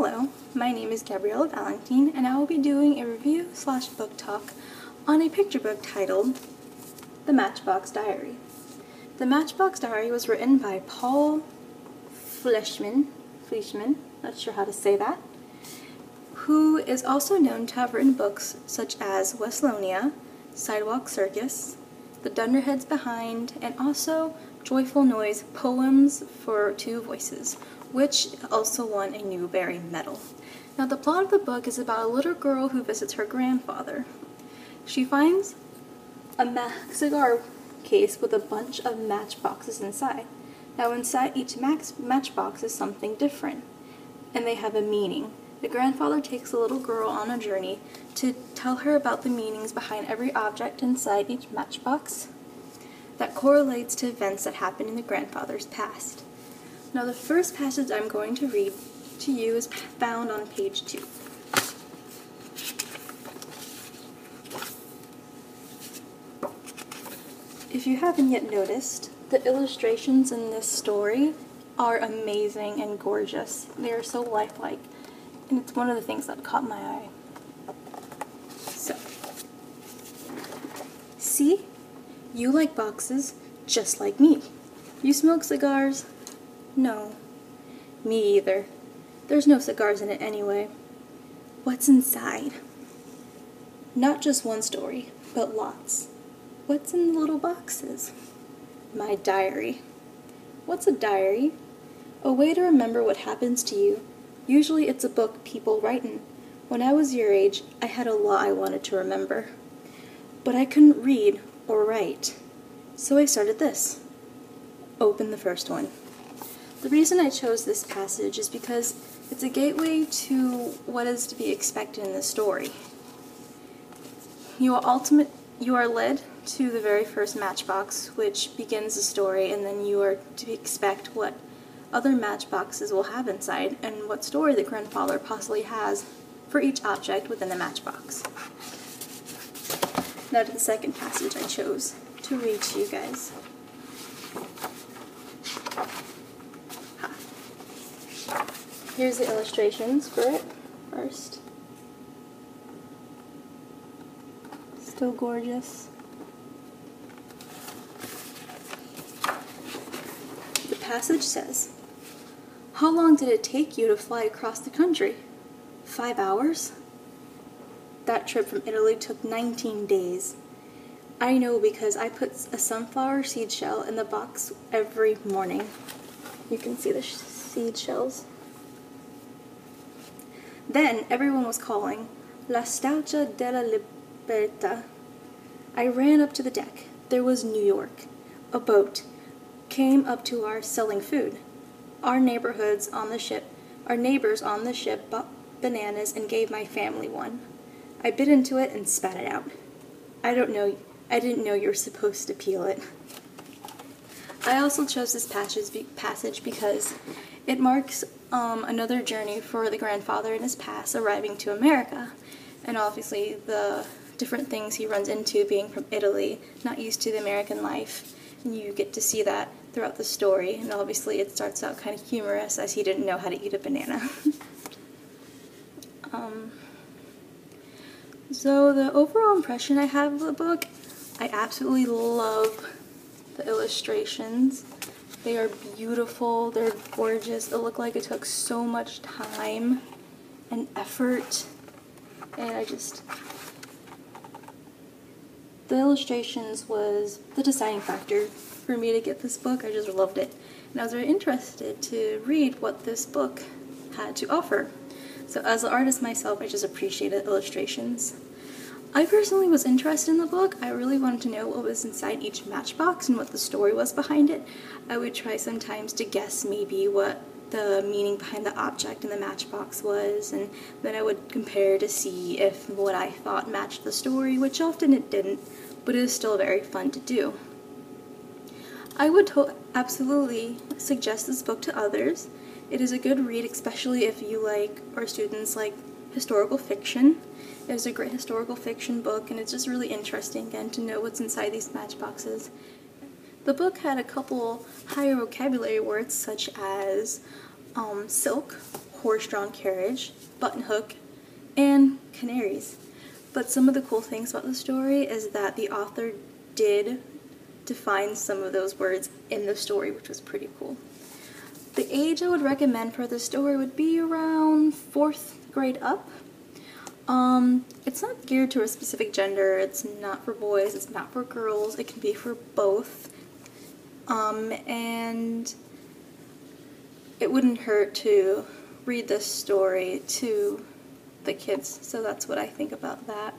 Hello, my name is Gabriella Valentine, and I will be doing a review/book talk on a picture book titled The Matchbox Diary. The Matchbox Diary was written by Paul Fleischman, not sure how to say that, who is also known to have written books such as Westlonia, Sidewalk Circus, The Dunderheads Behind, and also Joyful Noise Poems for Two Voices, which also won a Newbery Medal. Now, the plot of the book is about a little girl who visits her grandfather. She finds a cigar case with a bunch of matchboxes inside. Now, inside each matchbox is something different, and they have a meaning. The grandfather takes the little girl on a journey to tell her about the meanings behind every object inside each matchbox that correlates to events that happened in the grandfather's past. Now, the first passage I'm going to read to you is found on page 2. If you haven't yet noticed, the illustrations in this story are amazing and gorgeous. They are so lifelike, and it's one of the things that caught my eye. So, see? You like boxes just like me. You smoke cigars? No. Me either. There's no cigars in it anyway. What's inside? Not just one story, but lots. What's in the little boxes? My diary. What's a diary? A way to remember what happens to you. Usually it's a book people write in. When I was your age, I had a lot I wanted to remember. But I couldn't read or write. So I started this. Open the first one. The reason I chose this passage is because it's a gateway to what is to be expected in the story. You are led to the very first matchbox, which begins the story, and then you are to expect what other matchboxes will have inside and what story the grandfather possibly has for each object within the matchbox. Now to the second passage I chose to read to you guys. Here's the illustrations for it first. Still gorgeous. The passage says, "How long did it take you to fly across the country? 5 hours? That trip from Italy took 19 days. I know because I put a sunflower seed shell in the box every morning." You can see the seed shells. Then everyone was calling, "La Statua della Libertà." I ran up to the deck. There was New York. A boat came up to our selling food. Our neighbors on the ship bought bananas and gave my family one. I bit into it and spat it out. I didn't know you were supposed to peel it. I also chose this passage because it marks another journey for the grandfather in his past arriving to America, and obviously the different things he runs into being from Italy, not used to the American life, and you get to see that throughout the story, and obviously it starts out kind of humorous as he didn't know how to eat a banana. So the overall impression I have of the book, I absolutely love the illustrations. They are beautiful, they're gorgeous, they look like it took so much time and effort, and the illustrations was the deciding factor for me to get this book. I just loved it, and I was very interested to read what this book had to offer. So as an artist myself, I just appreciated illustrations. I personally was interested in the book. I really wanted to know what was inside each matchbox and what the story was behind it. I would try sometimes to guess maybe what the meaning behind the object in the matchbox was, and then I would compare to see if what I thought matched the story, which often it didn't, but it was still very fun to do. I would absolutely suggest this book to others. It is a good read, especially if you like, or students like, historical fiction. It was a great historical fiction book, and it's just really interesting, again, to know what's inside these matchboxes. The book had a couple higher vocabulary words such as silk, horse-drawn carriage, button hook, and canaries. But some of the cool things about the story is that the author did define some of those words in the story, which was pretty cool. The age I would recommend for this story would be around 4th grade up. It's not geared to a specific gender, it's not for boys, it's not for girls, it can be for both. And it wouldn't hurt to read this story to the kids, so that's what I think about that.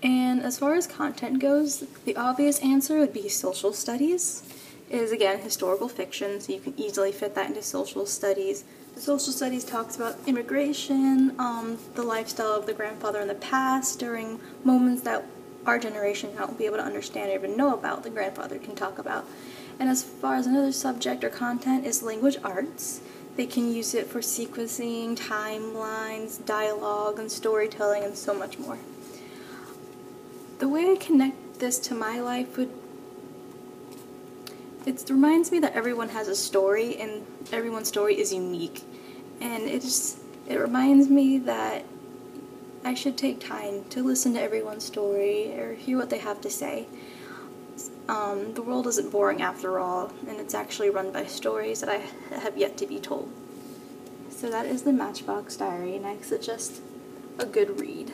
And as far as content goes, the obvious answer would be social studies. It is, again, historical fiction, so you can easily fit that into social studies. The social studies talks about immigration, the lifestyle of the grandfather in the past during moments that our generation won't be able to understand or even know about, the grandfather can talk about. And as far as another subject or content is language arts. They can use it for sequencing, timelines, dialogue, and storytelling, and so much more. The way I connect this to my life it reminds me that everyone has a story, and everyone's story is unique. And it reminds me that I should take time to listen to everyone's story or hear what they have to say. The world isn't boring after all, and it's actually run by stories that I have yet to be told. So that is the Matchbox Diary, and I suggest a good read.